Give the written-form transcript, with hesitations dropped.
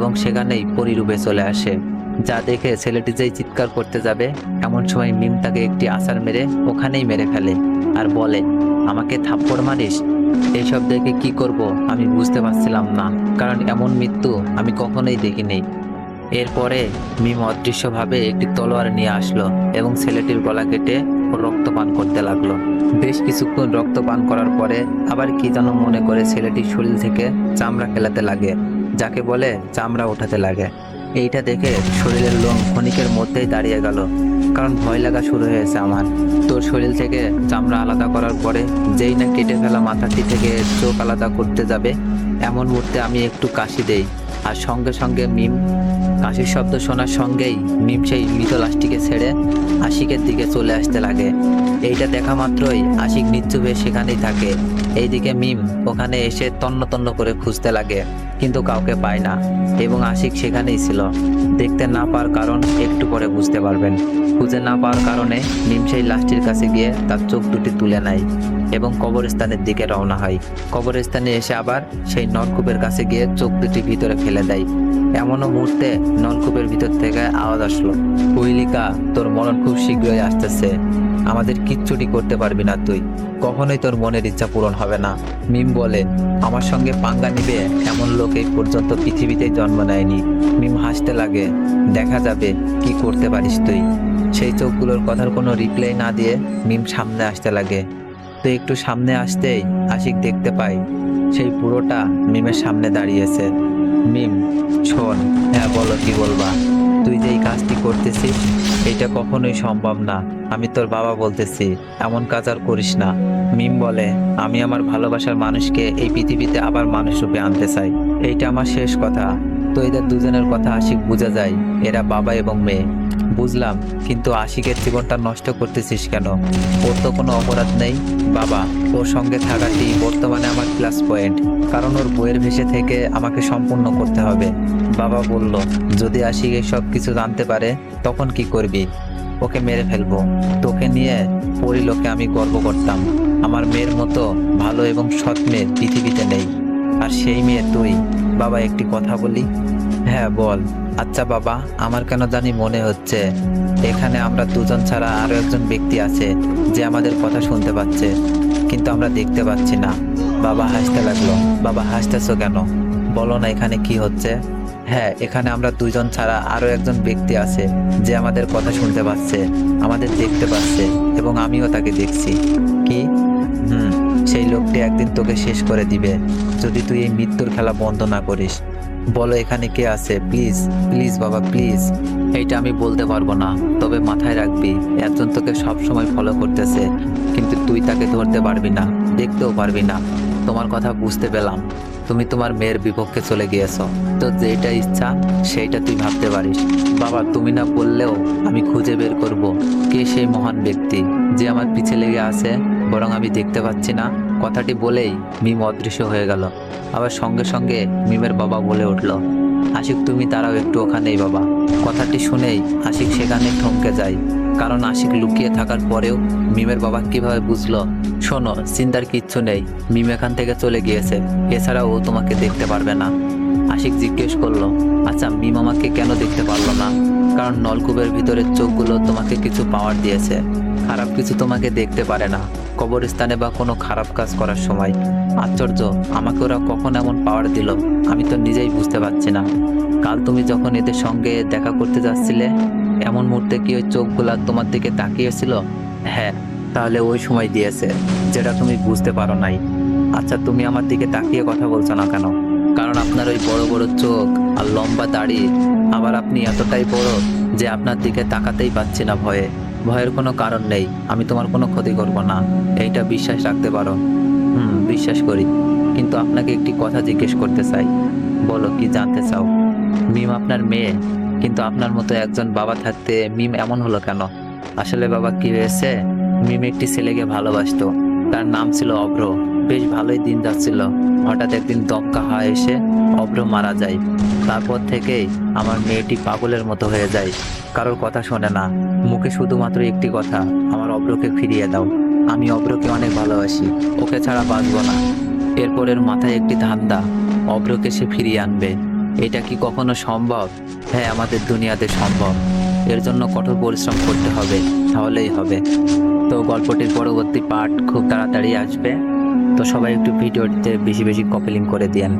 এবং সেখানেই পরিরূপে চলে আসে, যা দেখে ছেলেটি যেই চিৎকার করতে যাবে এমন সময় মিম তাকে একটি আছাড় মেরে ওখানেই মেরে ফেলে আর বলে, আমাকে থাপ্পড় মারিস? এইসব দেখে কি করব আমি বুঝতে পারছিলাম না, কারণ এমন মৃত্যু আমি কখনোই দেখিনি। এরপরে মিম অদৃশ্যভাবে একটি তলোয়ার নিয়ে আসলো এবং ছেলেটির গলা কেটে ওর রক্তপান করতে লাগলো। বেশ কিছুক্ষণ রক্তপান করার পরে আবার কি যেন মনে করে ছেলেটির শরীর থেকে চামড়া ফেলাতে লাগে, যাকে বলে চামড়া ওঠাতে লাগে। এইটা দেখে শরীরের লোম ক্ষণিকের মধ্যেই দাঁড়িয়ে গেল, কারণ ভয় লাগা শুরু হয়েছে আমার। তোর শরীর থেকে চামড়া আলাদা করার পরে যেই না কেটে ফেলা মাথাটি থেকে চোখ আলাদা করতে যাবে এমন মুহূর্তে আমি একটু কাশি দেই, আর সঙ্গে সঙ্গে মিম কাশির শব্দ শোনার সঙ্গেই মিম সেই মৃত লাশটিকে ছেড়ে আশিকের দিকে চলে আসতে লাগে। এইটা দেখা মাত্রই আশিক নিশ্চুপে সেখানেই থাকে। এইদিকে মিম ওখানে এসে তন্ন তন্ন করে খুঁজতে লাগে, কিন্তু কাউকে পায় না এবং আশিক সেখানেই ছিল। দেখতে না পাওয়ার কারণ একটু পরে বুঝতে পারবেন। খুঁজে না পাওয়ার কারণে মিম সেই লাশটির কাছে গিয়ে তার চোখ দুটি তুলে নেয় এবং কবরস্থানের দিকে রওনা হয়। কবরস্থানে এসে আবার সেই নলকূপের কাছে গিয়ে চোখ দুটি ভিতরে ফেলে দেয়। এমনও মুহূর্তে নলকূপের ভিতর থেকে আওয়াজ আসলো, কুইলিকা, তোর মরণ খুব শীঘ্রই আসতেছে, আমাদের কিচ্ছুটি করতে পারবি না তুই, কখনোই তোর মনের ইচ্ছা পূরণ হবে না। মিম বলে, আমার সঙ্গে পাঙ্গা নিবে এমন লোক এই পর্যন্ত পৃথিবীতেই জন্ম নেয়নি। মিম হাসতে লাগে, দেখা যাবে কি করতে পারিস তুই। সেই চোখগুলোর কথার কোনো রিপ্লাই না দিয়ে মিম সামনে আসতে লাগে। তো একটু সামনে আসতেই আশিক দেখতে পাই সেই পুরোটা মিমের সামনে দাঁড়িয়েছে। মিম, শোন, হ্যাঁ বলো, কি বলবা? তুই যে এই কাজটি করতেছিস এটা কখনোই সম্ভব না, আমি তোর বাবা বলতেছি, এমন কাজ আর করিস না। মিম বলে, আমি আমার ভালোবাসার মানুষকে এই পৃথিবীতে আবার মানুষ রূপে আনতে চাই, এইটা আমার শেষ কথা। তো এদের দুজনের কথা আশিক বোঝা যায়, এরা বাবা এবং মেয়ে। বুঝলাম, কিন্তু আশিকের জীবনটা নষ্ট করতেছিস কেন? ওর তো কোনো অপরাধ নেই। বাবা, ওর সঙ্গে থাকাটি বর্তমানে আমার প্লাস পয়েন্ট, কারণ ওর বইয়ের ভেসে থেকে আমাকে সম্পূর্ণ করতে হবে। বাবা বলল, যদি আশিক এই সব কিছু জানতে পারে তখন কি করবি? ওকে মেরে ফেলবো। তোকে নিয়ে পরিলোকে আমি গর্ব করতাম, আমার মেয়ের মতো ভালো এবং সৎ মেয়ে পৃথিবীতে নেই, আর সেই মেয়ে তুই। বাবা, একটি কথা বলি? হ্যাঁ বল। আচ্ছা বাবা, আমার কেন জানি মনে হচ্ছে এখানে আমরা দুজন ছাড়া আরো একজন ব্যক্তি আছে যে আমাদের কথা শুনতে পাচ্ছে, কিন্তু আমরা দেখতে পাচ্ছি না। বাবা হাসতে লাগলো। বাবা, হাসতেছো কেন? বলো না এখানে কি হচ্ছে? হ্যাঁ, এখানে আমরা দুজন ছাড়া আরো একজন ব্যক্তি আছে যে আমাদের কথা শুনতে পাচ্ছে, আমাদের দেখতে পাচ্ছে, এবং আমিও তাকে দেখছি। কি? সেই লোকটি একদিন তোকে শেষ করে দিবে যদি তুই এই মৃত্যুর খেলা বন্ধ না করিস। বলো এখানে কে আছে? প্লিজ প্লিজ বাবা, প্লিজ। এইটা আমি বলতে পারবো না, তবে মাথায় রাখবি একজন তোকে সব সময় ফলো করতেছে, কিন্তু তুই তাকে ধরতে পারবি না, দেখতেও পারবি না। তোমার কথা বুঝতে পেলাম, তুমি তোমার মেয়ের বিপক্ষে চলে গিয়েছো, তো যেটা ইচ্ছা সেইটা তুই ভাবতে পারিস। বাবা, তুমি না বললেও আমি খুঁজে বের করব কে সেই মহান ব্যক্তি যে আমার পিছে লেগে আছে, বরং আমি দেখতে পাচ্ছি না। কথাটি বলেই মিম অদৃশ্য হয়ে গেল। আবার সঙ্গে সঙ্গে মিমের বাবা বলে উঠল, আশিক তুমি দাঁড়াও একটু ওখানেই বাবা। কথাটি শুনেই আশিক সেখানে থমকে যায়, কারণ আশিক লুকিয়ে থাকার পরেও মিমের বাবা কিভাবে বুঝলো? শোনো, চিন্তার কিচ্ছু নেই, মিম এখান থেকে চলে গিয়েছে, এছাড়া ও তোমাকে দেখতে পারবে না। আশিক জিজ্ঞেস করলো, আচ্ছা মিম আমাকে কেন দেখতে পারলো না? কারণ নলকূপের ভিতরের চোখগুলো তোমাকে কিছু পাওয়ার দিয়েছে, খারাপ কিছু তোমাকে দেখতে পারে না কবরস্থানে বা কোনো খারাপ কাজ করার সময়। আশ্চর্য, আমাকে ওরা কখন এমন পাওয়ার দিল আমি তো নিজেই বুঝতে পারছি না। কাল তুমি যখন এদের সঙ্গে দেখা করতে যাচ্ছিলে এমন মুহূর্তে কি ওই চোখগুলা তোমার দিকে তাকিয়েছিল? হ্যাঁ, তাহলে ওই সময় দিয়েছে যেটা তুমি বুঝতে পারো নাই। আচ্ছা, তুমি আমার দিকে তাকিয়ে কথা বলছো না কেন? কারণ আপনার ওই বড় বড় চোখ আর লম্বা দাড়ি, আবার আপনি এতটাই বড় যে আপনার দিকে তাকাতেই পাচ্ছি না ভয়ে। ভয়ের কোনো কারণ নেই, আমি তোমার কোনো ক্ষতি করব না, এইটা বিশ্বাস রাখতে পারো। বিশ্বাস করি, কিন্তু আপনাকে একটি কথা জিজ্ঞেস করতে চাই। বলো, কি জানতে চাও? মিম আপনার মেয়ে, কিন্তু আপনার মতো একজন বাবা থাকতে মিম এমন হলো কেন? আসলে বাবা কি হয়েছে, মিম একটি ছেলেকে ভালোবাসতো, তার নাম ছিল অভ্র। বেশ ভালোই দিন যাচ্ছিল, হঠাৎ একদিন দমকা হাওয়া এসে অভ্র মারা যায়। তারপর থেকেই আমার মেয়েটি পাগলের মতো হয়ে যায়, কারোর কথা শোনে না, মুখে শুধুমাত্র একটি কথা, আমার অভ্রকে ফিরিয়ে দাও। আমি অভ্রকে অনেক ভালোবাসি, ওকে ছাড়া বাঁচবো না। এরপরের মাথায় একটি ধান্দা, অভ্রকে সে ফিরিয়ে আনবে। এটা কি কখনো সম্ভব? হ্যাঁ, আমাদের দুনিয়াতে সম্ভব। এর জন্য কঠোর পরিশ্রম করতে হবে, তাহলেই হবে। তো গল্পটির পরবর্তী পার্ট খুব তাড়াতাড়ি আসবে। তো সবাই একটু ভিডিওটিতে বেশি বেশি কপি লিঙ্ক করে দিয়েন।